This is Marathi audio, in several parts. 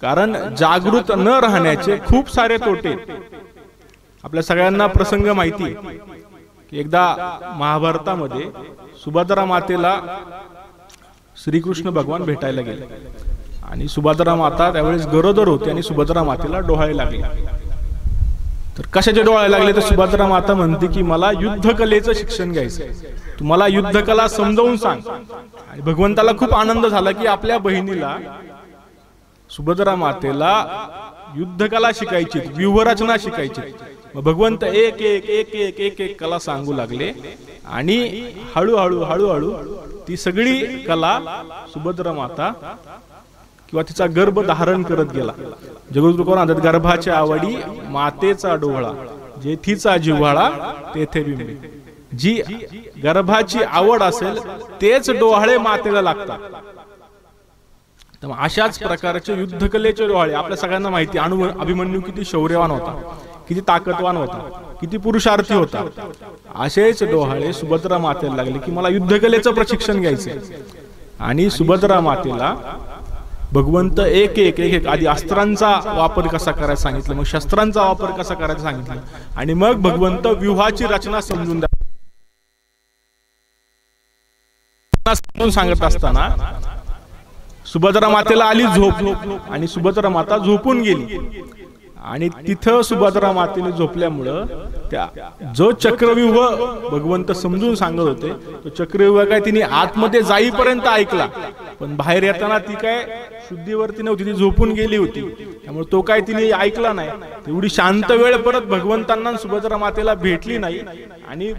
कारण जागृत न राहण्याचे खूप सारे तोटे. आपल्या सगळ्यांना प्रसंग माहिती की एकदा महाभारतामध्ये सुभद्रा मातेला श्रीकृष्ण भगवान भेटायला गेले आणि सुभद्रा माता त्यावेळेस गरोदर होती आणि सुभद्रा मातेला डोहाळे लागले. तर कशाचे डोहाळे लागले तर सुभद्रा माता म्हणते की मला युद्ध कलेचं शिक्षण घ्यायचंय, तुम्हाला युद्ध कला समजावून सांग. आणि भगवंताला खूप आनंद झाला की आपल्या बहिणीला सुभद्रा मातेला युद्ध कला शिकायची, व्यूहरचना शिकायची. मग भगवंत एक एक एक एक एक एक कला सांगू लागले आणि हळूहळू हळूहळू ती सगळी कला सुभद्रा माता किंवा तिचा गर्भ धारण करत गेला. जगद्गुरु म्हणतात गर्भाच्या आवडी मातेचा डोहळा, जेथीचा जिव्हाळा तेथे बिंबे. जी गर्भाची आवड असेल तेच डोहाळे मातेला लागतात. तर अशाच प्रकारचे युद्धकलेचे डोहाळे आपल्या सगळ्यांना माहिती. अभिमन्यू किती शौर्यवान होता, किती ताकदवान होता, किती पुरुषार्थी होता. असेच डोहाळे सुभद्रा मातेला लागले की मला युद्धकलेचं प्रशिक्षण घ्यायचंय. आणि सुभद्रा मातेला भगवंत एक एक एक एक आधी अस्त्रांचा वापर कसा करायचा सांगितलं, मग शस्त्रांचा वापर कसा करायचा सांगितलं आणि मग भगवंत व्यूहाची रचना समजून सांगत असताना सुभद्रा मातेला आली झोप आणि सुभद्रा माता झोपून गेली. आणि तिथं सुभद्रा मातेने झोपल्यामुळं त्या जो चक्रव्यूह भगवंत समजून सांगत होते तो चक्रव्यूह काय तिने आतमध्ये जाईपर्यंत ऐकला, पण बाहेर येताना ती काय शुद्धीवरती नव्हती, ती झोपून गेली होती. त्यामुळे तो काय तिने ऐकला नाही. तेवढी शांत वेळ परत भगवंतांना सुभद्रा मातेला भेटली नाही. आणि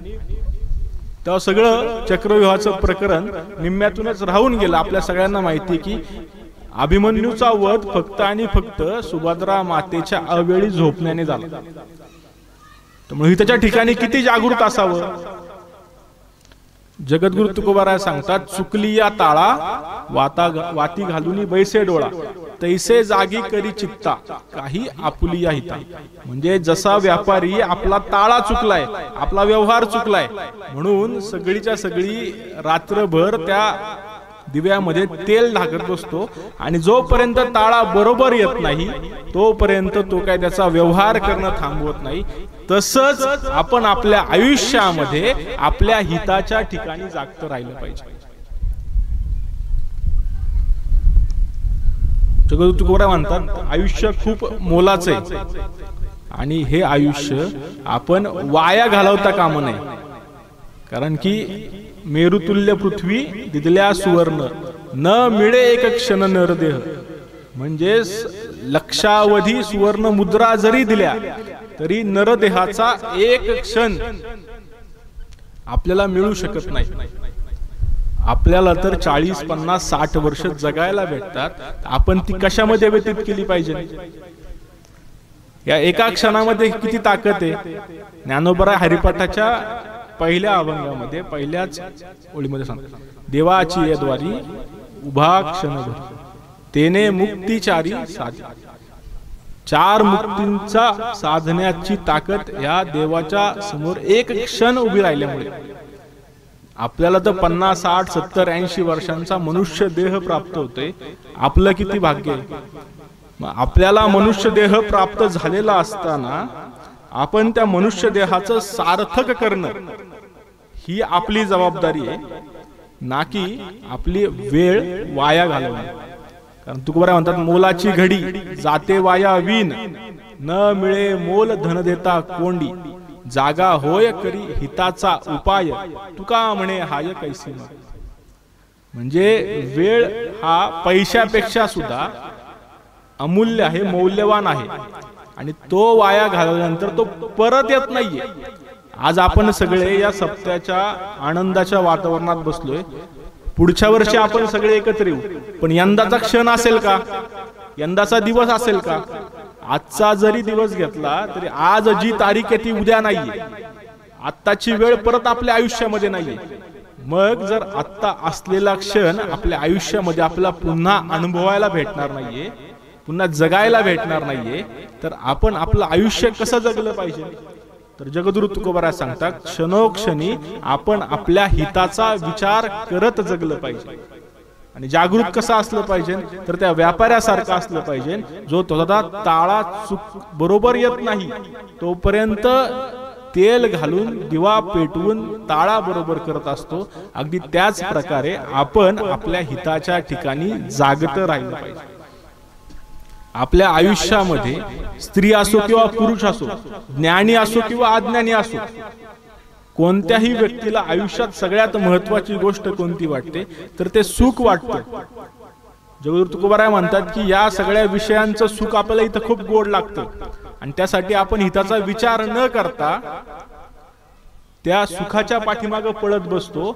तेव्हा सगळं चक्रव्यूहाचं प्रकरण निम्म्यातूनच राहून गेलं. आपल्या सगळ्यांना माहिती की अभिमन्यूचा वध फक्त आणि फक्त सुभद्रा मातेच्या अवेळी झोपण्याने झाला. त्यामुळे त्याच्या ठिकाणी किती जागृत असावं. जगद्गुरु तुकोबाराय सांगतात चुकली या ताळा वाती घालून बैसे डोळा, तैसे जागी करी चित्ता काही आपुली या हिता. म्हणजे जसा व्यापारी आपला ताळा चुकलाय, आपला व्यवहार चुकलाय म्हणून सगळीच्या सगळी रात्रभर त्या दिव्यामध्ये तेल ढाकत बसतो आणि जोपर्यंत ताळा बरोबर येत नाही तोपर्यंत तो काय त्याचा व्यवहार करणं थांबवत नाही. तसंच आपण आपल्या आयुष्यामध्ये आपल्या हिताच्या ठिकाणी जागतं राहिलं पाहिजे. जगद्गुरु तुकोबाराय म्हणतात आयुष्य खूप मोलाचं आहे आणि हे आयुष्य आपण वाया घालवता कामा नये. कारण की मेरुतुल्य पृथ्वी दिदल्या सुवर्ण न मिळे एक क्षण नरदेह. म्हणजे लक्षावधी सुवर्ण मुद्रा जरी दिल्या तरी नरदेहाचा एक क्षण आपल्याला मिळू शकत नाही. आपल्याला तर 40, 50, 60 वर्ष जगायला भेटतात. आपण ती कशामध्ये व्यतीत केली पाहिजे. या एका क्षणामध्ये किती ताकद आहे. ज्ञानोबा हरिपाठाच्या पहिल्या अभंगामध्ये पहिल्याच ओळीमध्ये सांगतात देवाची यद्वारी उभा क्षणभर तेने मुक्तीचारी साधी. 4 मुक्तींचा साधण्याची ताकद या देवाच्या समोर एक क्षण उभी राहिल्यामुळे. आपल्याला तर 50, 60, 70, 80 वर्षांचा मनुष्य देह प्राप्त होतोय. आपलं किती भाग्य आहे. आपल्याला मनुष्य देह प्राप्त झालेला असताना आपण त्या मनुष्य देहाचं सार्थक करणं ही आपली जबाबदारी आहे, ना की आपली वेळ वाया घालवणं. कारण तुकोबाराय म्हणतात मोलाची घडी जाते वाया विन न मिळे मोल धन देता कोंडी जागा होय करी हिताचा उपाय तुका म्हणे हाय कैसी. म्हणजे वेळ हा पैशापेक्षा सुद्धा अमूल्य आहे, मौल्यवान आहे आणि तो वाया घालवल्यानंतर तो परत येत नाहीये. आज आपण सगळे या सप्त्याच्या आनंदाच्या वातावरणात बसलोय. पुढच्या वर्षी आपण सगळे एकत्र येऊ, पण यंदाचा क्षण असेल का, यंदाचा दिवस असेल का. आजचा जरी दिवस घेतला तरी आज जी तारीख आहे ती उद्या नाहीये. आत्ताची वेळ परत आपल्या आयुष्यामध्ये नाहीये. मग जर आत्ता असलेला क्षण आपल्या आयुष्यामध्ये आपल्याला पुन्हा अनुभवायला भेटणार नाहीये, पुन्हा जगायला भेटणार नाहीये, तर आपण आपलं आयुष्य कसं जगलं पाहिजे. तर जगद्गुरु तुकोबाराय सांगतात क्षणोक्षणी आपण आपल्या हिताचा विचार करत जगलं पाहिजे. आणि जागृत कसा असलं पाहिजे तर त्या व्यापाऱ्यासारखा असलं पाहिजे, जो स्वतः ताळा चूक बरोबर येत नाही तोपर्यंत तेल घालून दिवा पेटवून ताळा बरोबर करत असतो. अगदी त्याच प्रकारे आपण आपल्या हिताच्या ठिकाणी जागत राहिलं पाहिजे. आपल्या आयुष्यामध्ये स्त्री असो किंवा पुरुष असो, ज्ञानी असो किंवा अज्ञानी असो, कोणत्याही व्यक्तीला आयुष्यात सगळ्यात महत्वाची गोष्ट कोणती वाटते तर ते सुख वाटतं. जगद्गुरु तुकोबाराय म्हणतात की या सगळ्या विषयांचं सुख आपल्याला इथं खूप गोड लागतं आणि त्यासाठी आपण हिताचा विचार न करता त्या सुखाच्या पाठीमागे पळत बसतो.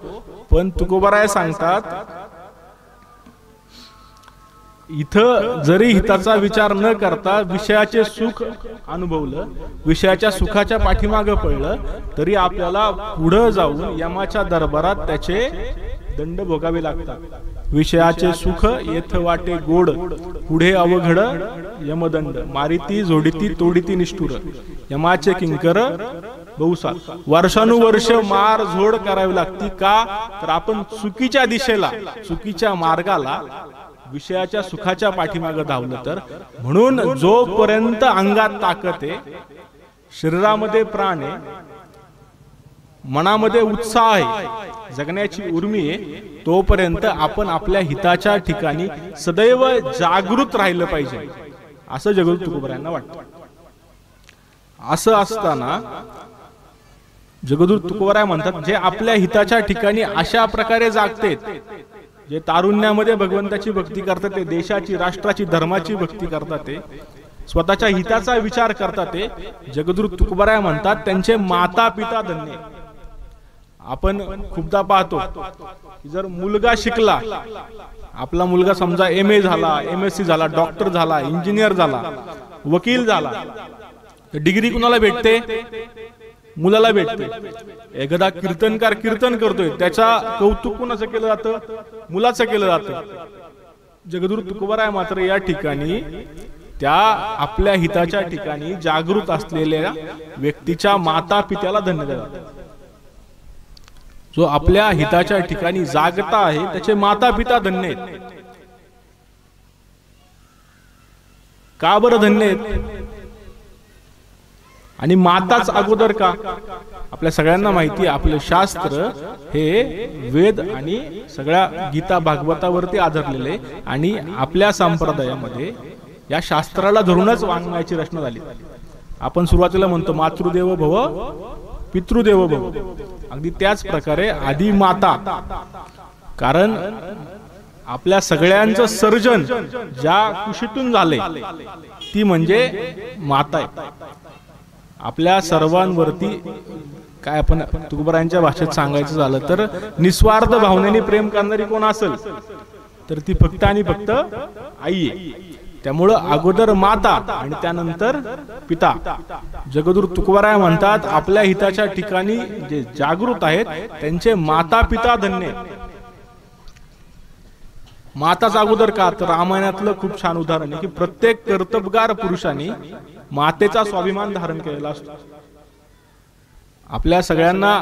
पण तुकोबाराय सांगतात इथं जरी हिताचा विचार न करता विषयाचे सुख अनुभवलं, विषयाच्या सुखाच्या पाठीमागे पडलं, तरी आपल्याला पुढे जाऊन यमाच्या दरबारात त्याचे दंड भोगावे लागतात. विषयाचे सुख येथ वाटे गोड, पुढे अवघड यमदंड, मारिती झोडिती तोडिती निष्ठुर, यमाचे किंकर बहुसार. वर्षानुवर्ष मार झोड करावी लागती. का तर आपण चुकीच्या दिशेला, चुकीच्या मार्गाला, विषयाच्या सुखाच्या पाठीमागे धावलं तर. म्हणून जोपर्यंत अंगात ताकद आहे, शरीरामध्ये प्राण आहे, मनामध्ये उत्साह आहे, जगण्याची उर्मी आहे, तोपर्यंत आपण आपल्या हिताच्या ठिकाणी सदैव जागृत राहिलं पाहिजे असं जगद्गुरु तुकोबारायांना वाटतं. असं असताना जगद्गुरु तुकोबाराय म्हणतात जे आपल्या हिताच्या ठिकाणी अशा प्रकारे जागतात, जे तारुण्यामध्ये भगवंताची भक्ती करतात, ते देशाची, राष्ट्राची, धर्माची भक्ती करतात, ते स्वतःच्या हिताचा विचार करतात, ते जगद्गुरु तुकोबाराय म्हणतात त्यांचे माता पिता धन्य. आपण खूपदा पाहतो की जर मुलगा शिकला, आपला मुलगा समजा MA झाला, MSc झाला, डॉक्टर झाला, इंजिनियर झाला, वकील झाला, तर डिग्री कुणाला भेटते? मुलाला भेटते. एकदा कीर्तनकार कीर्तन करतोय, त्याचा कौतुक कुणाचं केलं जातं? मुलाचं केलं जातं. जगद्गुरु तुकोबाराय मात्र या ठिकाणी त्या आपल्या हिताच्या ठिकाणी जागृत असलेल्या व्यक्तीच्या माता पित्याला धन्य देतात. जो आपल्या हिताच्या ठिकाणी जागता आहे त्याचे माता पिता धन्य आहेत. का बरं धन्य आहेत? आणि माताच अगोदर का? आपल्या सगळ्यांना माहिती आहे आपले शास्त्र हे वेद आणि सगळ्या गीता भागवतावरती आधारलेले, आणि आपल्या संप्रदायामध्ये या शास्त्राला धरूनच वाङ्मयाची रचना झाली. आपण सुरुवातीला म्हणतो मातृदेव भव पितृदेव भव. अगदी त्याच प्रकारे आधी माता, कारण आपल्या सगळ्यांचं सर्जन ज्या कुशीतून झाले ती म्हणजे माता आहे. आपल्या सर्वांवरती काय आपण तुकोबारायांच्या भाषेत सांगायचं झालं तर निस्वार्थ भावनेने प्रेम करणारी कोण असेल तर ती फक्त आणि फक्त आई आहे. त्यामुळं अगोदर माता आणि त्यानंतर पिता. जगद्गुरु तुकोबाराय म्हणतात आपल्या हिताच्या ठिकाणी जे जागृत आहेत त्यांचे माता पिता धन्य. माताच अगोदर का? तर रामायणातलं खूप छान उदाहरण आहे की प्रत्येक कर्तबगार पुरुषांनी मातेचा स्वाभिमान धारण केलेला असतो. आपल्या सगळ्यांना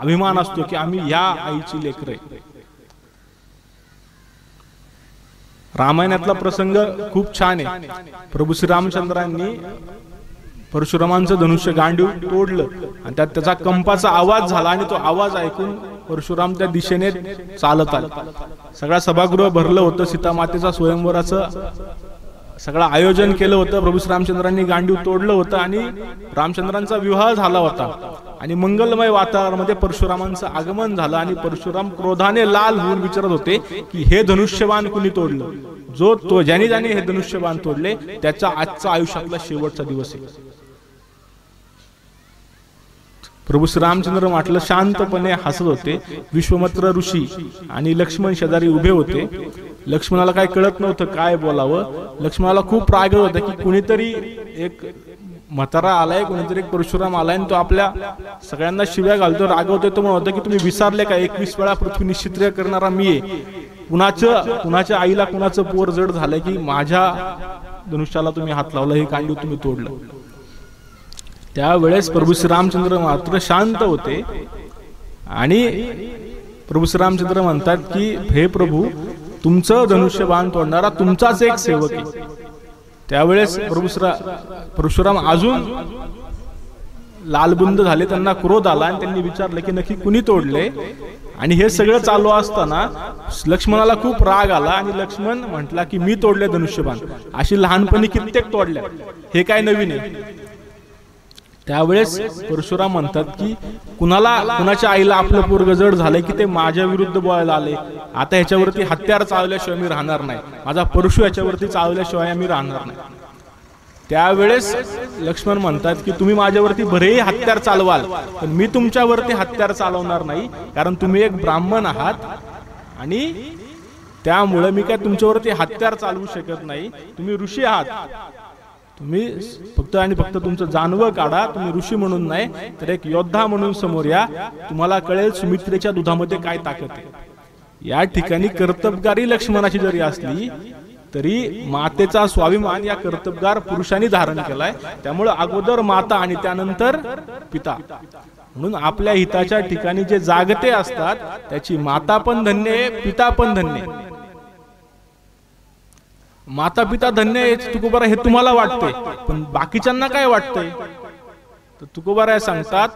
अभिमान असतो की आम्ही या आईची लेकरं आहे. रामायणातला प्रसंग खूप छान आहे. प्रभू श्री रामचंद्रांनी परशुरामांचं धनुष्य गांडीव तोडलं आणि त्यात त्याचा कंपाचा आवाज झाला आणि तो आवाज ऐकून परशुराम त्या दिशेने चालत आला. सगळा सभागृह भरलं होतं. सीता मातेचा स्वयंवराचं सगळं आयोजन केलं होतं. प्रभू श्री रामचंद्रांनी गांडीव तोडलं होतं आणि रामचंद्रांचा विवाह झाला होता आणि मंगलमय वातावरणामध्ये परशुरामांचं आगमन झालं आणि परशुराम क्रोधाने लाल होऊन विचारत होते की हे धनुष्यबाण कुणी तोडलं? जो ज्याने हे धनुष्यबाण तोडले त्याचा आजचा आयुष्यातला शेवटचा दिवस आहे. प्रभू श्री रामचंद्र म्हटलं शांतपणे हसत होते. विश्वामित्र ऋषी आणि लक्ष्मण शेजारी उभे होते. लक्ष्मणाला काय कळत नव्हतं काय बोलावं. लक्ष्मणाला खूप राग होता की कुणीतरी एक म्हातारा आलाय, कोणीतरी एक परशुराम आलाय आणि तो आपल्या सगळ्यांना शिव्या घालतो, रागवतोय. तो म्हणत होता की तुम्ही विसरले का 21 वेळा पृथ्वी निश्चित्रिय करणारा मी आहे. कुणाच्या आईला कुणाचं पोर जड झालंय की माझ्या धनुष्याला तुम्ही हात लावला, हे गांडीव तुम्ही तोडलं. त्यावेळेस प्रभू श्री रामचंद्र मात्र शांत होते आणि प्रभू श्री रामचंद्र म्हणतात की हे प्रभू तुमचं धनुष्यबाण तोडणारा तुमचाच एक सेवक आहे. त्यावेळेस परशुराम अजून लालबुंद झाले, त्यांना क्रोध आला आणि त्यांनी विचारलं की नक्की कुणी तोडले. आणि हे सगळं चालू असताना लक्ष्मणाला खूप राग आला आणि लक्ष्मण म्हटला की मी तोडले धनुष्यबाण. अशी लहानपणी कित्येक तोडल्या, हे काय नवीन आहे. त्यावेळेस परशुराम म्हणतात की कुणाच्या आईला आपलं पोरग जड झालंय की ते माझ्या विरुद्ध बोलायला आले. आता ह्याच्यावरती हत्यार चालवल्याशिवाय मी राहणार नाही, माझा परशु याच्यावरती चालवल्याशिवाय मी राहणार नाही. त्यावेळेस लक्ष्मण म्हणतात की तुम्ही माझ्यावरती बरेही हत्यार चालवाल, पण मी तुमच्यावरती हत्यार चालवणार नाही, कारण तुम्ही एक ब्राह्मण आहात आणि त्यामुळे मी काय तुमच्यावरती हत्यार चालवू शकत नाही. तुम्ही ऋषी आहात, तुम्ही फक्त आणि फक्त तुमचं जानवं काढा. तुम्ही ऋषी म्हणून नाही तर एक योद्धा म्हणून समोर या, तुम्हाला कळेल सुमित्रेच्या दुधामध्ये काय ताकद आहे. या ठिकाणी कर्तबगारी लक्ष्मणाची जरी असली तरी मातेचा स्वाभिमान या कर्तबगार पुरुषांनी धारण केलाय. त्यामुळे अगोदर माता आणि त्यानंतर पिता. म्हणून आपल्या हिताच्या ठिकाणी जे जागते असतात त्याची माता पण धन्य आहे, पिता पण धन्य आहे. माता पिता धन्य आहे तुकोबाराय हे तुम्हाला वाटते, पण बाकीच्यांना काय वाटतंय. तर तुकोबाराय सांगतात,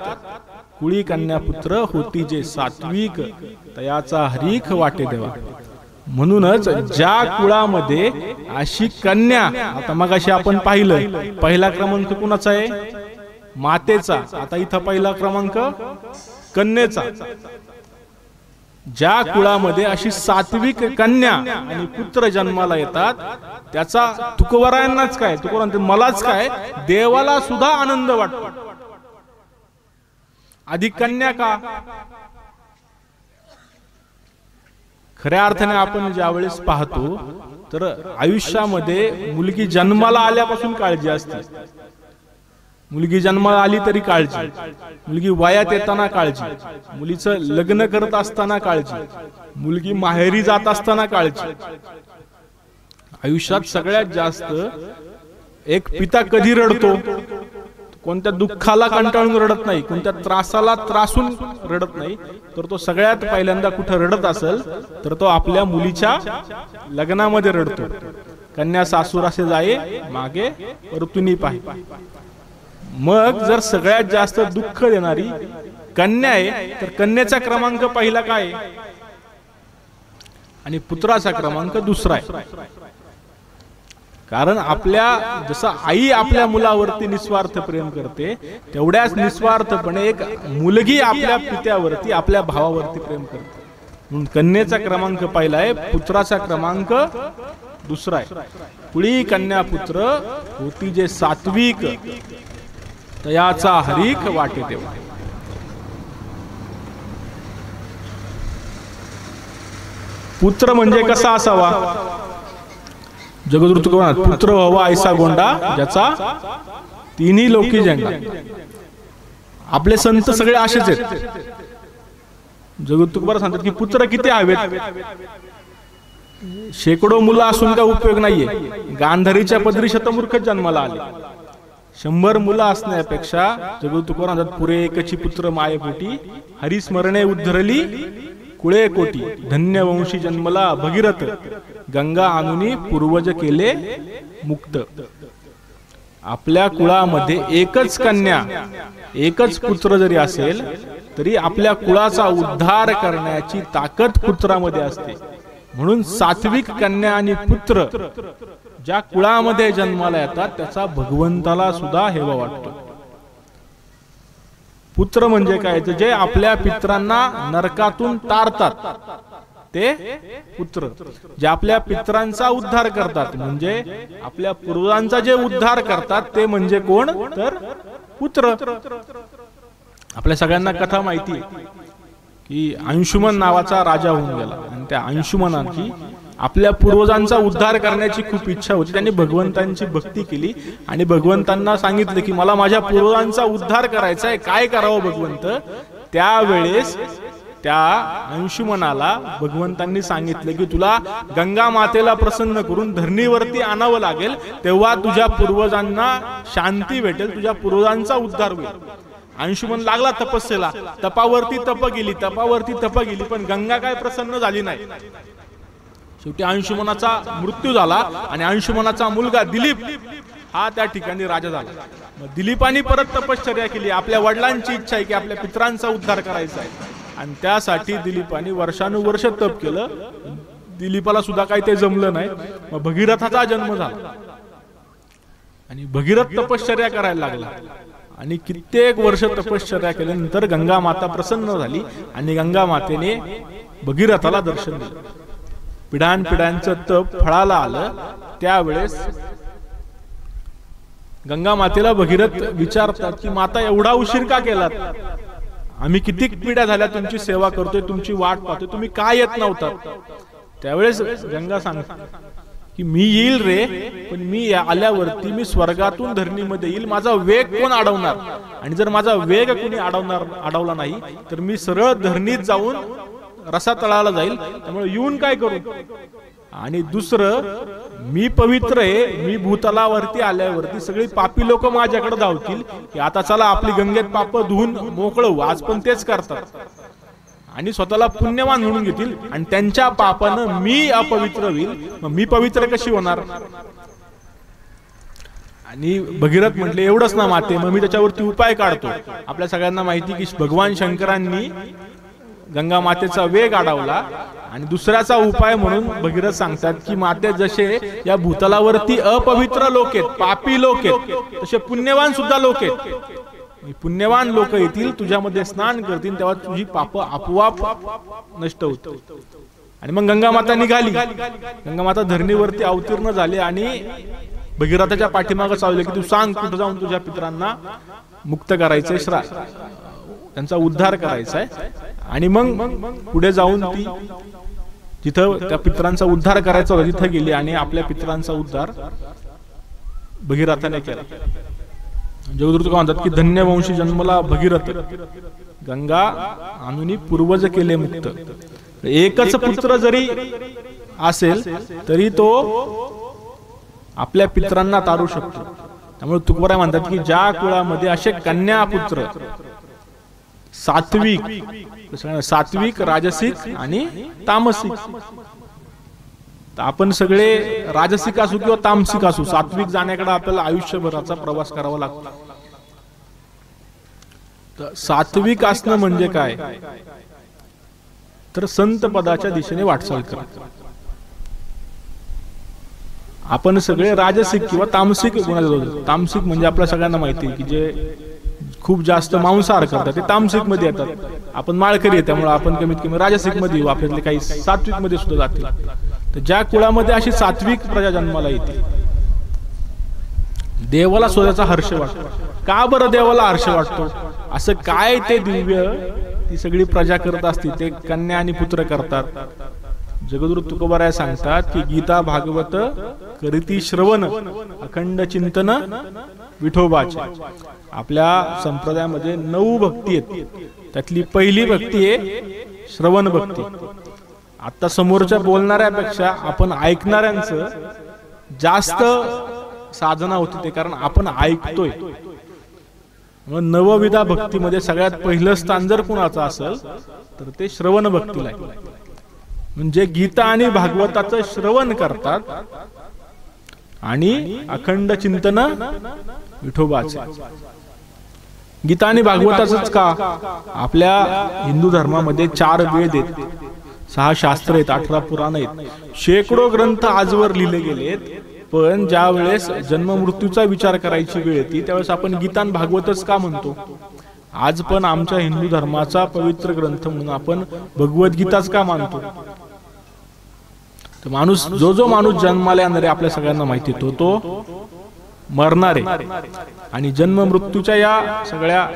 कुळी कन्या पुत्र होती जे सात्विक, तयाचा हरीख वाटे देवा. म्हणूनच ज्या कुळामध्ये अशी कन्या, आता मगाशी आपण पाहिलं पहिला क्रमांक कुणाचा आहे, मातेचा. आता इथं पहिला क्रमांक कन्येचा. ज्या कुळामध्ये अशी सात्विक कन्या आणि पुत्र जन्माला येतात त्याचा तुकोबारायांनाच काय, तुकोबाराय मलाच काय, देवाला सुद्धा आनंद वाटतो. आधी कन्या का? खऱ्या अर्थाने आपण ज्यावेळेस पाहतो तर आयुष्यामध्ये मुलगी जन्माला आल्यापासून काळजी असते. मुलगी जन्माला आली तरी काळजी, मुलगी वयात येताना काळजी, मुलीचं लग्न करत असताना काळजी, मुलगी माहेरी जात असताना काळजी. आयुष्यात सगळ्यात जास्त एक पिता कधी रडतो, कोणत्या दुःखाला कंटाळून रडत नाही, कोणत्या त्रासाला त्रासून रडत नाही, तर तो सगळ्यात पहिल्यांदा कुठं रडत असेल तर तो आपल्या मुलीच्या लग्नामध्ये रडतो. कन्या सासूरासे जाये मागे परतुनी पाहि. मग जर सगळ्यात जास्त दुःख देणारी कन्या आहे तर कन्याचा क्रमांक पहिला काय आणि पुत्राचा क्रमांक दुसरा आहे. कारण आपल्या जसं आई आपल्या मुलावरती निस्वार्थ प्रेम करते तेवढ्याच निस्वार्थपणे एक मुलगी आपल्या पित्यावरती, आपल्या भावावरती प्रेम करते. म्हणून कन्येचा क्रमांक पहिला आहे, पुत्राचा क्रमांक दुसरा आहे. कुळी कन्या पुत्र होती जे सात्विक, तयाचा हरीख वाटे देवा. पुत्र म्हणजे कसा असावा, जगद्गुरु तुकोबार पुत्र व्हावा ऐसा गोंडा ज्याचा तिन्ही लोकी झेंडा. आपले संत सगळे असेच आहेत. जगद्गुरु तुकोबार सांगतात की पुत्र किती हवेत. शेकडो मुलं असून काय उपयोग नाहीये. गांधारीच्या पदरी शतमूर्खच जन्माला आले. 100 मुलं असण्यापेक्षा जगद्गुरु तुकोबार म्हणतात पुरे एकची पुत्र मायेपोटी, हरिस्मरणे उद्धरली कुळे कोटी. धन्य वंशी जन्मला भगीरथ, गंगा आणुनी पूर्वज केले मुक्त. आपल्या कुळामध्ये एकच कन्या, एकच पुत्र जरी असेल तरी आपल्या कुळाचा उद्धार करण्याची ताकद पुत्रामध्ये असते. म्हणून सात्विक कन्या आणि पुत्र ज्या कुळामध्ये जन्माला येतात त्याचा भगवंताला सुद्धा हेवा वाटतो. पुत्र म्हणजे काय, जे आपल्या पितरांना नरकातून तारतात ते पुत्र. जे आपल्या पितरांचा उद्धार करतात म्हणजे आपल्या पूर्वजांचा जे उद्धार करतात ते म्हणजे कोण, तर पुत्र. आपल्या सगळ्यांना कथा माहिती आहे की अंशुमन नावाचा राजा होऊन गेला आणि त्या अंशुमनाची आपल्या पूर्वजांचा उद्धार करण्याची खूप इच्छा होती. त्यांनी भगवंतांची भक्ती केली आणि भगवंतांना सांगितलं की मला माझ्या पूर्वजांचा उद्धार करायचा आहे, काय करावं भगवंत. त्यावेळेस त्या अंशुमनाला भगवंतांनी सांगितलं की तुला गंगा मातेला प्रसन्न करून धरणीवरती आणावं लागेल, तेव्हा तुझ्या पूर्वजांना शांती भेटेल, तुझ्या पूर्वजांचा उद्धार होईल. अंशुमन लागला तपस्येला, तपावरती तप गेली, पण गंगा काय प्रसन्न झाली नाही. शेवटी अंशुमनाचा मृत्यू झाला आणि अंशुमनाचा मुलगा दिलीप हा त्या ठिकाणी राजा झाला. मग दिलीपाने परत तपश्चर्या केली. आपल्या वडिलांची इच्छा आहे की आपल्या पितरांचा उद्धार करायचा आहे आणि त्यासाठी दिलीपाने वर्षानुवर्ष तप केलं. दिलीपाला सुद्धा काही ते जमलं नाही. मग भगीरथाचा जन्म झाला आणि भगीरथ तपश्चर्या करायला लागला आणि कित्येक वर्ष तपश्चर्या केल्यानंतर गंगा माता प्रसन्न झाली आणि गंगा मातेने भगीरथाला दर्शन दिलं. पिढ्यानपिढ्यांचं तप फळाला आलं. त्यावेळेस गंगा मातेला भगीरथ विचारतात की माता एवढा उशीर का केलात? आम्ही किती पिढ्या झाल्या तुमची सेवा करतोय, तुमची वाट पाहतोय, तुम्ही का येत नव्हतात? त्यावेळेस गंगा सांगतात की मी येईल रे, पण मी आल्यावरती मी स्वर्गातून धरणीमध्ये येईल. माझा वेग कोण अडवणार? आणि जर माझा वेग कोणी अडवला नाही तर मी सरळ धरणीत जाऊन रसा तळाला जाईल. त्यामुळे येऊन काय करू? आणि दुसरं, मी पवित्र आहे. मी भूतलावरती आल्यावरती सगळी पापी लोक माझ्याकडे धावतील की आता चला आपली गंगेत पाप धुवून मोकळं. आज पण तेच करतात आणि स्वतःला पुण्यवान म्हणून घेतील आणि त्यांच्या पापानं मी अपवित्र होईल. मग मी पवित्र कशी होणार? आणि भगीरथ म्हटले एवढंच ना माते, मग मी त्याच्यावरती उपाय काढतो. आपल्या सगळ्यांना माहिती की भगवान शंकरांनी गंगा मातेचा वेग अडवला आणि दुसऱ्याचा उपाय म्हणून भगीरथ सांगतात की माते, जसे या भूतलावरती अपवित्र लोक आहेत, पापी लोक आहेत, तसे पुण्यवान सुद्धा लोक आहेत. पुण्यवान लोक येतील, तुझ्यामध्ये स्नान करतील, तेव्हा तुझी पाप आपोआप नष्ट होतील. आणि मग गंगा माता निघाली. गंगा माता धरणीवरती अवतीर्ण झाली आणि भगीरथाच्या पाठीमागे चालले की तू सांग कुठं जाऊन तुझ्या पितरांना मुक्त करायचंय, त्यांचा उद्धार करायचा आहे. आणि मग पुढे जाऊन ती जिथं त्या पितरांचा उद्धार करायचा होता तिथं गेली आणि आपल्या पितरांचा उद्धार भगीरथाने केला. जगद्गुरु तुका म्हणतात की धन्य वंशी जन्मला भगीरथ, गंगा आणून पूर्वज केले मुक्त. एकच पुत्र जरी असेल तरी तो आपल्या पितरांना तारू शकतो. त्यामुळे तुकोबाराय म्हणतात की ज्या कुळामध्ये असे कन्या पुत्र सात्विक, राजसिक आणि तामसिक, आपण सगळे राजसिक असू किंवा तामसिक असू, सात्विक जाण्याकडे आपल्याला आयुष्यभराचा प्रवास करावा लागतो. सात्विक असणं म्हणजे काय? तर संत पदाच्या दिशेने वाटचाल करा. आपण सगळे राजसिक किंवा तामसिक गुणाचे. तामसिक म्हणजे आपल्या सगळ्यांना माहिती आहे की जे खूप जास्त मांसाहार करतात ते तामसिक मध्ये येतात. आपण माळकरी आहे त्यामुळे आपण कमीत कमी राजसिक मध्ये येऊ, आपल्यातले काही सात्विक मध्ये सुद्धा जातील. तर ज्या कुळामध्ये अशी सात्विक प्रजा जन्माला येते, देवाला स्वतःचा हर्ष वाटतो. का बरं देवाला हर्ष वाटतो? असं काय ते दिव्य ती सगळी प्रजा करत असते, ते कन्या आणि पुत्र करतात. जगद्गुरु तुकोबाराय सांगतात की गीता भागवत करीती श्रवण, अखंड चिंतन विठोबाचे. आपल्या संप्रदायामध्ये 9 भक्ती आहेत. त्यातली पहिली भक्ती आहे श्रवण भक्ती. आता समोरच्या बोलणाऱ्यापेक्षा आपण ऐकणाऱ्यांचं जास्त साधना होती, ते कारण आपण ऐकतोय. नवविधा भक्तीमध्ये सगळ्यात पहिलं स्थान जर कुणाचं असेल तर ते श्रवण भक्तीला आहे. म्हणजे गीता आणि भागवताचं श्रवण करतात आणि अखंड चिंतन विठोबाचे. गीता आणि भागवताचंच का? आपल्या हिंदू धर्मामध्ये 4 वेद आहेत, 6 शास्त्र आहेत, 18 पुराण आहेत, शेकडो ग्रंथ आजवर लिहिले गेलेत. पण ज्या वेळेस जन्म मृत्यूचा विचार करायची वेळ येते त्यावेळेस आपण गीता आणि भागवतच का म्हणतो? आज पण आमच्या हिंदू धर्माचा पवित्र ग्रंथ म्हणून आपण भगवद्गीताच का मानतो? तर माणूस जो माणूस जन्माला येणारे आपल्या सगळ्यांना माहिती तो मरणारे. आणि जन्म मृत्यूच्या या सगळ्या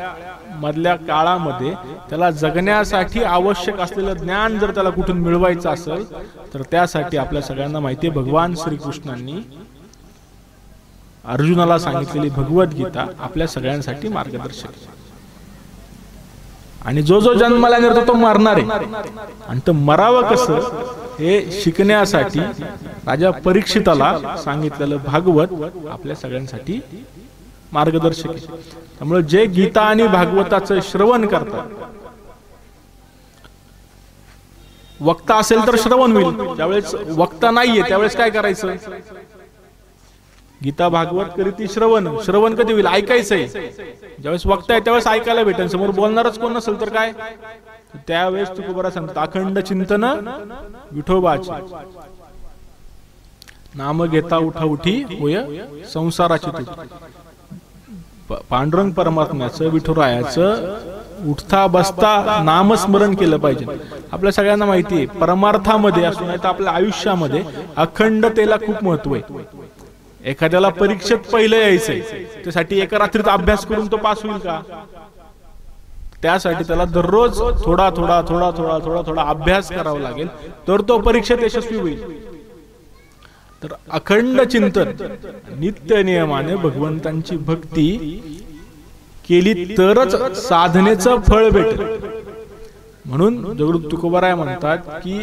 मधल्या काळामध्ये त्याला जगण्यासाठी आवश्यक असलेलं ज्ञान जर त्याला कुठून मिळवायचं असेल तर त्यासाठी आपल्या सगळ्यांना माहिती आहे भगवान श्रीकृष्णांनी अर्जुनाला सांगितलेली भगवद्गीता आपल्या सगळ्यांसाठी मार्गदर्शक. आणि जो जन्माला येणार तो मरणार आहे. आणि तो मरावं कसं हे शिकण्यासाठी राजा परीक्षिताला सांगितलेलं भागवत आपल्या सगळ्यांसाठी मार्गदर्शक आहे. त्यामुळे जे गीता आणि भागवताचं श्रवण करतात, वक्ता असेल तर श्रवण होईल, ज्यावेळेस वक्ता नाहीये त्यावेळेस काय करायचं? गीता भागवत करीती श्रवण. श्रवण कधी होईल? ऐकायचंय. ज्यावेळेस वक्ता आहे त्यावेळेस ऐकायला भेटेल. समोर बोलणारच कोण नसेल तर काय? त्यावेळेस तुकोबरा सांगतो अखंड चिंतन विठोबाचे. नाम घेता उठा उठी होय संसाराची तुटी. पांडुरंग परमात्म्याचं विठुरायाचं उठता बसता नामस्मरण केलं पाहिजे. आपल्या सगळ्यांना माहिती आहे परमार्थामध्ये असो नाही तर आपल्या आयुष्यामध्ये अखंडतेला खूप महत्व आहे. एखाद्याला परीक्षेत पहिलं यायचंय, त्यासाठी एका रात्रीत अभ्यास करून तो पास होईल का? त्यासाठी त्याला दररोज थोडा थोडा थोडा थोडा थोडा थोडा अभ्यास करावा लागेल, तर तो परीक्षेत यशस्वी होईल. तर अखंड चिंतन नित्य नियमाने भगवंतांची भक्ती केली तरच साधनेचं फळ भेटेल. म्हणून जगद्गुरु तुकोबाराय म्हणतात की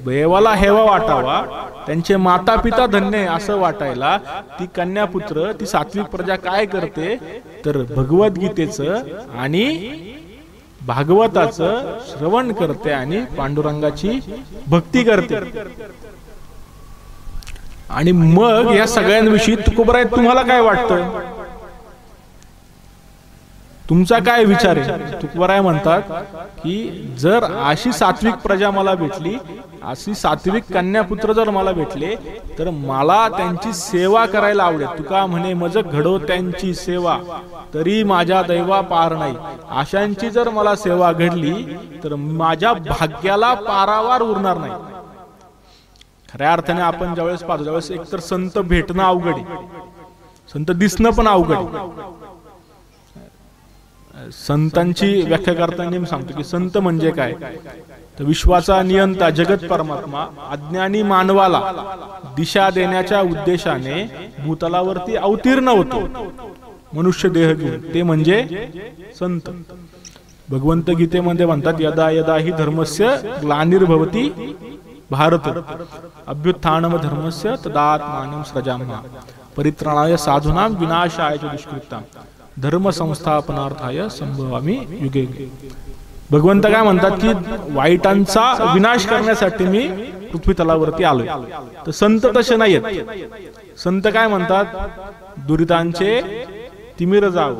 देवाला हेवा वाटावा, त्यांचे माता पिता धन्य असं वाटायला ती कन्यापुत्र ती सात्विक प्रजा काय करते तर भगवद्गीतेचं आणि भागवताचं श्रवण करते आणि पांडुरंगाची भक्ती करते. आणि मग या सगळ्यांविषयी तुकोबाराय तुम्हाला काय वाटतं? तुमचा काय विचार आहे? तुकोबाराय म्हणतात की जर अशी सात्विक प्रजा मला भेटली, अशी सात्विक कन्यापुत्र जर मला भेटले तर मला त्यांची सेवा करायला आवडेल. तुका म्हणे मज घडो त्यांची सेवा, तरी माझ्या दैवा पार नाही. अशांची जर मला सेवा घडली तर माझ्या भाग्याला पारावार उरणार नाही. खऱ्या अर्थाने आपण ज्यावेळेस पाहतो त्यावेळेस एकतर संत भेटणं अवघड आहे, संत दिसणं पण अवघड आहे. संतांची व्याख्या करताना सांगतो की संत म्हणजे काय तर विश्वाचा नियंता जगत परमात्मा अज्ञानी मानवाला दिशा देण्याच्या उद्देशाने भूतलावरती अवतीर्ण होतो मनुष्य देह घेऊन, ते म्हणजे संत. भगवंत गीतेमध्ये म्हणतात यदा यदा ही धर्मस्य ग्लानिर्भवति भारत अभ्युत्थानम धर्मस्य तदात्मानं सृजाम्यहम् परित्राणाय साधूनां विनाशाय च दुष्कृतां धर्म संस्थापनार्थाय संभवामि युगे युगे. भगवंत काय म्हणतात की वाईटांचा विनाश करण्यासाठी मी पृथ्वी तलावरती आलोय. तर संत तसे नाहीत. संत काय म्हणतात दुरितांचे तिमिर जाव,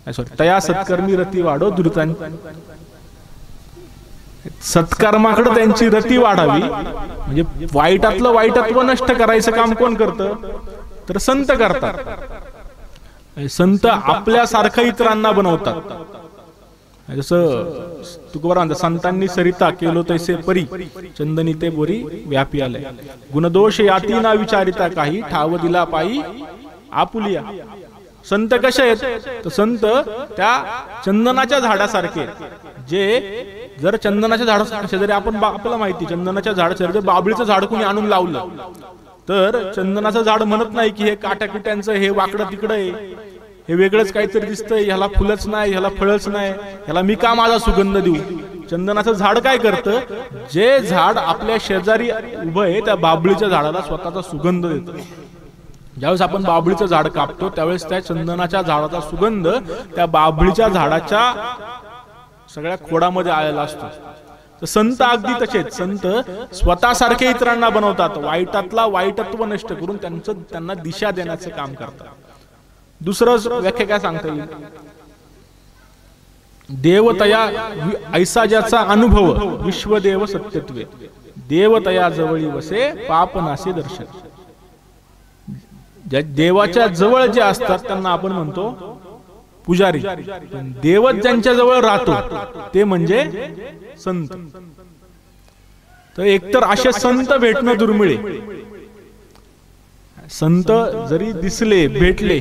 सॉरी तया सत्कर्मी रती वाढो दुरितां, सत्कर्माकडे त्यांची रती वाढावी. म्हणजे वाईटातलं वाईटत्व नष्ट करायचं काम कोण करतं तर संत करतात. संत आपल्यासारखं इतरांना बनवतात. जसं तुकोबार म्हणतात संतांनी सरिता केलो तैसे परी चंदनी ते बोरी व्यापी आले. गुणदोष याती ना विचारिता काही ठाव दिला पायी आपुलिया. संत कसे आहेत तर संत त्या चंदनाच्या झाडासारखे, जे जर चंदनाच्या झाडासारखे जरी आपण आपल्याला माहिती चंदनाच्या झाडासारखे बाबळीचं झाड कोणी आणून लावलं तर चंदनाचं झाड म्हणत नाही की हे काट्याकुट्यांचं हे वाकडं तिकडं आहे, हे वेगळंच काहीतरी दिसतंय, ह्याला फुलच नाही, ह्याला फळच नाही, ह्याला मी का माझा सुगंध देऊ. चंदनाचं झाड काय करतं, जे झाड आपल्या शेजारी उभं आहे त्या बाबळीच्या झाडाला स्वतःचा सुगंध देतं. ज्यावेळेस आपण बाबळीचं झाड कापतो त्यावेळेस त्या चंदनाच्या झाडाचा सुगंध त्या बाबळीच्या झाडाच्या सगळ्या खोडामध्ये आलेला असतो. तर संत अगदी तसेच, संत स्वतःसारखे इतरांना बनवतात, वाईटातला वाईटत्व नष्ट करून त्यांना दिशा देण्याचं काम करतात. दुसरं व्याख्या काय सांगता येईल, देवतया ऐसा ज्याचा अनुभव विश्वदेव सत्यत्वे देवतया जवळी वसे पापनासे दर्शन. ज्या देवाच्या जवळ जे असतात त्यांना आपण म्हणतो पुजारी, पण देवच ज्यांच्या जवळ राहतो ते म्हणजे संत. तर एकतर असे संत भेटणं दुर्मिळ आहे. संत जरी दिसले भेटले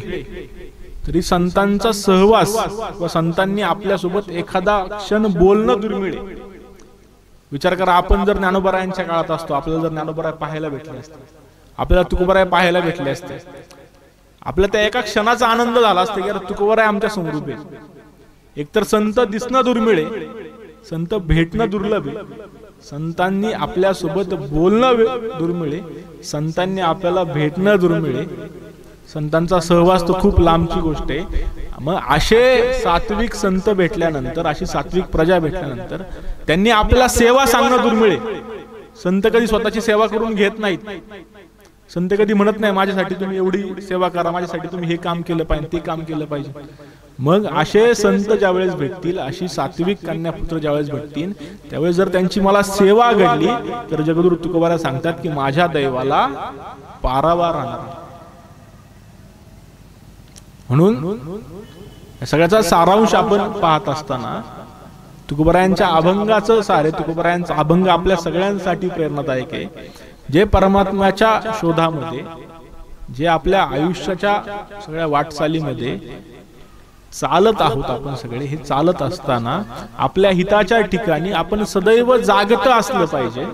तरी संतांचा सहवास व संतांनी आपल्यासोबत एखादा क्षण बोलणं दुर्मिळ आहे. विचार करा, आपण जर ज्ञानोबारायांच्या काळात असतो, आपल्याला जर ज्ञानोबाराय पाहायला भेटले असते, आपल्याला तुकोबाराय पाहायला भेटले असते, आपल्या त्या एका क्षणाचा आनंद झाला असता की तुकोबाराय आमच्या समोर उभे. एकतर संत दिसणं दुर्मिळ आहे, संत भेटणं दुर्लभ आहे, संतांनी आपल्यासोबत बोलणं दुर्मिळ आहे, संतांनी आपल्याला भेटणं दुर्मिळ आहे. संतांचा सहवास तो खूप लांबची गोष्ट आहे. मग असे सात्विक संत भेटल्यानंतर, अशी सात्विक प्रजा भेटल्यानंतर त्यांनी आपल्याला सेवा सांगणं दुर्मिळ आहे. संत कधी स्वतःची सेवा करून घेत नाहीत. संत कधी म्हणत नाही माझ्यासाठी तुम्ही एवढी सेवा करा, माझ्यासाठी तुम्ही हे काम केलं पाहिजे, ते काम केलं पाहिजे. मग असे संत ज्यावेळेस भेटतील, अशी सात्विक कन्यापुत्र ज्यावेळेस भेटतील, त्यावेळेस जर त्यांची मला सेवा घडली तर जगद्गुरु तुकोबाराय सांगतात की माझ्या दैवाला पारावार राहणार. म्हणून सगळ्याचा सारांश आपण पाहत असताना तुकोबारायांच्या अभंगाचं सारे, तुकोबारायांचा अभंग आपल्या सगळ्यांसाठी प्रेरणादायक आहे. जे परमात्म्याच्या शोधामध्ये, जे आपल्या आयुष्याच्या सगळ्या वाटचालीमध्ये चालत आहोत आपण सगळे, हे चालत असताना आपल्या हिताच्या ठिकाणी आपण सदैव जागत असलं पाहिजे.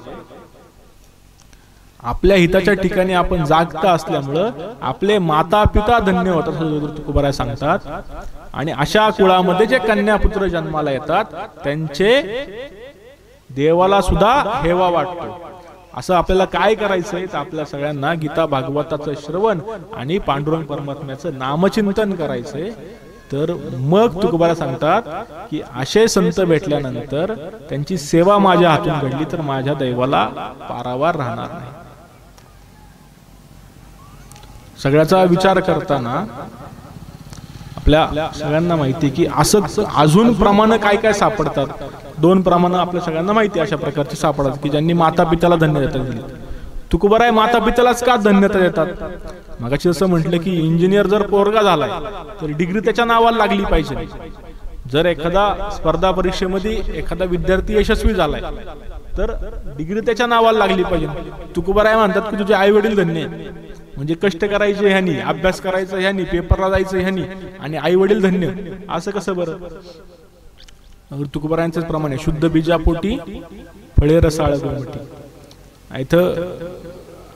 आपल्या हिताच्या ठिकाणी आपण जागत असल्यामुळं आपले माता पिता धन्य होतात असं तुकोबाराय सांगतात. आणि अशा कुळामध्ये जे कन्यापुत्र जन्माला येतात त्यांचे देवाला सुद्धा हेवा वाटतो. असं आपल्याला काय करायचंय तर आपल्या सगळ्यांना गीता भागवताचं श्रवण आणि पांडुरंग परमात्म्याचं नामचिंतन करायचंय. तर मग तुकोबाराय सांगतात की असे संत भेटल्यानंतर त्यांची सेवा माझ्या हातून घडली तर माझ्या दैवाला पारावार राहणार नाही. सगळ्याचा विचार करताना आपल्या सगळ्यांना माहिती की असं अजून प्रमाण काय काय सापडतात. 2 प्रमाण आपल्या सगळ्यांना माहिती अशा प्रकारचे सापडतात की ज्यांनी माता पित्याला धन्यता दिली. तुकोबाराय माता पित्यालाच का धन्यता देतात? मगाशी असं म्हटलं की इंजिनियर जर पोरगा झालाय तर डिग्री त्याच्या नावाला लागली पाहिजे. जर एखादा स्पर्धा परीक्षेमध्ये एखादा विद्यार्थी यशस्वी झालाय तर डिग्री त्याच्या नावाला लागली पाहिजे. तुकोबाराय म्हणतात की तुझे आई वडील धन्य आहेत. म्हणजे कष्ट करायचे ह्यानी, अभ्यास करायचं ह्यानी, पेपरला जायचं ह्यानी, आणि आई वडील धन्य. असं कसं बरं? तुकोबारायांचंच प्रमाणे शुद्ध बीजापोटी फळे रसाळ गोमटी. इथं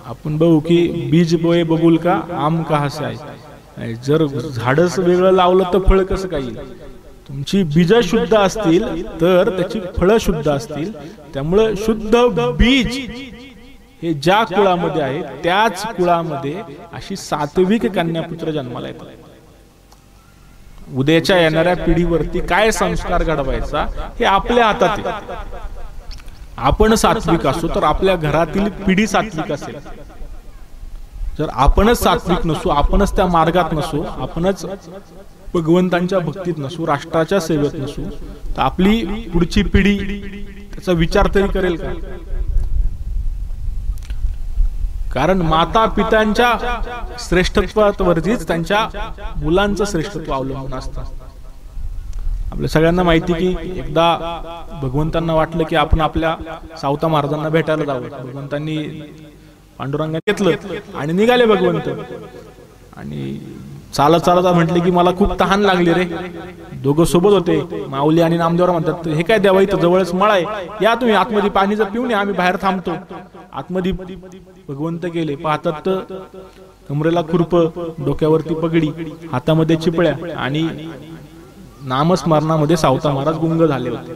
आपण बघू की बीज बोये बबूल का आम कहा से आहे. जर झाडच वेगळं लावलं तर फळ कसं काय येईल? तुमची बीज शुद्ध असतील तर त्याची फळं शुद्ध असतील. त्यामुळे शुद्ध बीज हे ज्या कुळामध्ये आहे त्याच कुळामध्ये अशी सात्विक कन्यापुत्र जन्माला येतात. उद्याच्या येणाऱ्या पिढीवरती काय संस्कार घडवायचा हे आपल्या हातात आहे. आपण सात्विक असू तर आपल्या घरातील पिढी सात्विक असेल. जर आपणच सात्विक नसू, आपणच त्या मार्गात नसू, आपणच भगवंतांच्या भक्तीत नसू, राष्ट्राच्या सेवेत नसू, तर आपली पुढची पिढी त्याचा विचार तरी करेल का? कारण माता पित्यांच्या श्रेष्ठत्वावरतीच त्यांच्या मुलांचं श्रेष्ठत्व अवलंबून असतं. आपल्या सगळ्यांना माहिती की एकदा भगवंतांना वाटलं की आपण आपल्या सावता महाराजांना भेटायला जावं. भगवंतांनी पांडुरंगाने घेतलं आणि निघाले भगवंत. आणि चालत चालत म्हटले की मला खूप तहान लागली रे. दोघं सोबत होते, माऊली आणि नामदेवराव म्हणतात हे काय देवा, इथं जवळच मळा आहे, या तुम्ही आतमध्ये पाणी जर पिऊन या, आम्ही बाहेर थांबतो. आतमध्ये भगवंत गेले. पाहतात कमरेला खुरप, डोक्यावरती पगडी, हातामध्ये चिपळ्या आणि नामस्मरणामध्ये सावता महाराज गुंग झाले होते.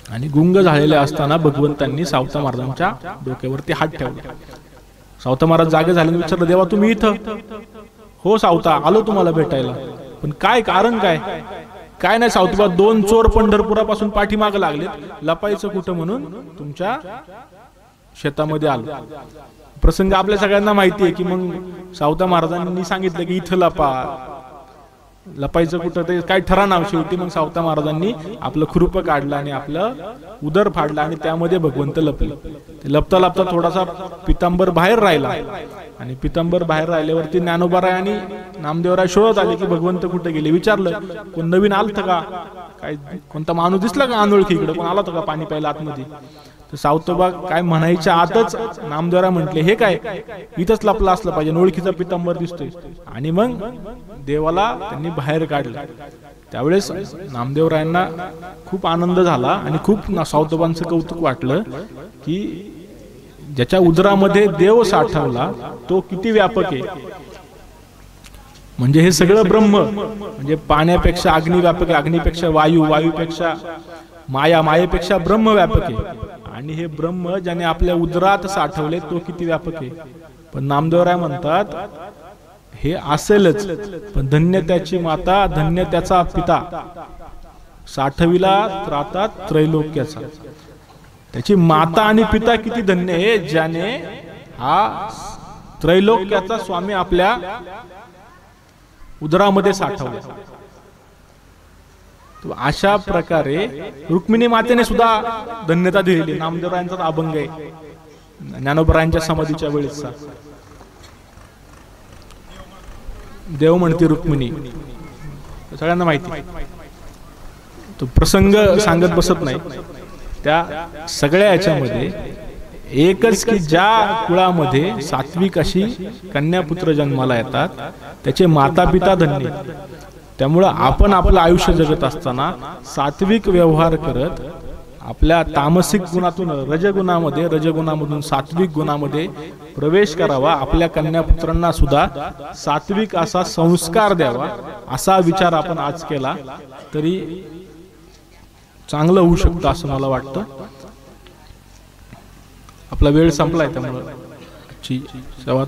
आणि गुंग झालेले असताना भगवंतांनी सावता महाराजांच्या डोक्यावरती हात ठेवला. सावता महाराज जागे झाले, विचारलं देवा तुम्ही इथं? हो सावता, आलो तुम्हाला भेटायला. पण काय कारण काय? काय नाही सावता, 2 चोर पंढरपुरापासून पाठीमागे लागलेत, लपायचं कुठं म्हणून तुमच्या शेतामध्ये आलो. प्रसंग आपल्या सगळ्यांना माहिती आहे की मग सावता महाराजांनी सांगितलं की इथं लपा. लपायचं कुठं ते काय ठराना. शेवटी मग सावता महाराजांनी आपलं खुरपं काढलं आणि आपलं उदर फाडलं आणि त्यामध्ये भगवंत लपलं. लपता लपता थोडासा पितांबर बाहेर राहिला. आणि पितांबर बाहेर राहिल्यावरती ज्ञानोबाराय आणि नामदेवराय शोधत आले की भगवंत कुठे गेले. विचारलं कोण नवीन आलत का, काय कोणता माणूस दिसला का अनोळखी, इकडे कोण आला होता का पाणी प्यायला आतमध्ये? तर सावतोबा काय म्हणायच्या आतच नामदेवराय म्हटले हे काय, इथंच लपला असलं पाहिजे, ओळखीचा पितांबर दिसतोय. आणि मग देवाला त्यांनी बाहेर काढलं. त्यावेळेस नामदेवरायांना खूप आनंद झाला आणि खूप सावतोबांचं कौतुक वाटलं की ज्याच्या उदरामध्ये देव साठवला तो किती व्यापक आहे. म्हणजे हे सगळं ब्रह्म, म्हणजे पाण्यापेक्षा अग्नी व्यापक आहे, अग्नीपेक्षा वायू, वायूपेक्षा माया, मायेपेक्षा ब्रह्म व्यापक आहे. आणि हे ब्रह्म ज्याने आपल्या उदरात साठवले तो किती व्यापक आहे. पण नामदेवराय म्हणतात हे असेलच, पण धन्य त्याची माता, धन्य त्याचा पिता, साठविला त्रातात त्रैलोक्याचा. त्याची माता आणि पिता किती धन्य आहे, ज्याने हा त्रैलोक्याचा स्वामी आपल्या उदरामध्ये साठवला. अशा प्रकारे रुक्मिणी मातेने सुद्धा धन्यता दिलेली. नामदेवरायांचा अभंग आहे ज्ञानोबरायांच्या समाधीच्या वेळेचा. देव म्हणते रुक्मिणी, सगळ्यांना माहिती. तो प्रसंग सांगत बसत नाही. त्या सगळ्या याच्यामध्ये एकच की ज्या कुळामध्ये सात्विक अशी कन्यापुत्र जन्माला येतात त्याचे माता पिता धन्य. त्यामुळं आपण आपलं आयुष्य जगत असताना सात्विक व्यवहार करत आपल्या तामसिक गुणातून रजगुणामध्ये, रजगुणामधून सात्विक गुणामध्ये प्रवेश करावा. आपल्या कन्यापुत्रांना सुद्धा सात्विक असा संस्कार द्यावा, असा विचार आपण आज केला तरी चांगलं होऊ शकतं असं मला वाटतं. आपला वेळ संपलाय, त्यामुळे सेवा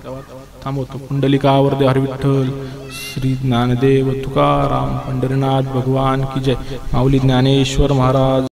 थांबवतो. पुंडलिकावरदे हरी विठ्ठल, श्री ज्ञानदेव तुकाराम, पंढरीनाथ भगवान की जय. माऊली ज्ञानेश्वर महाराज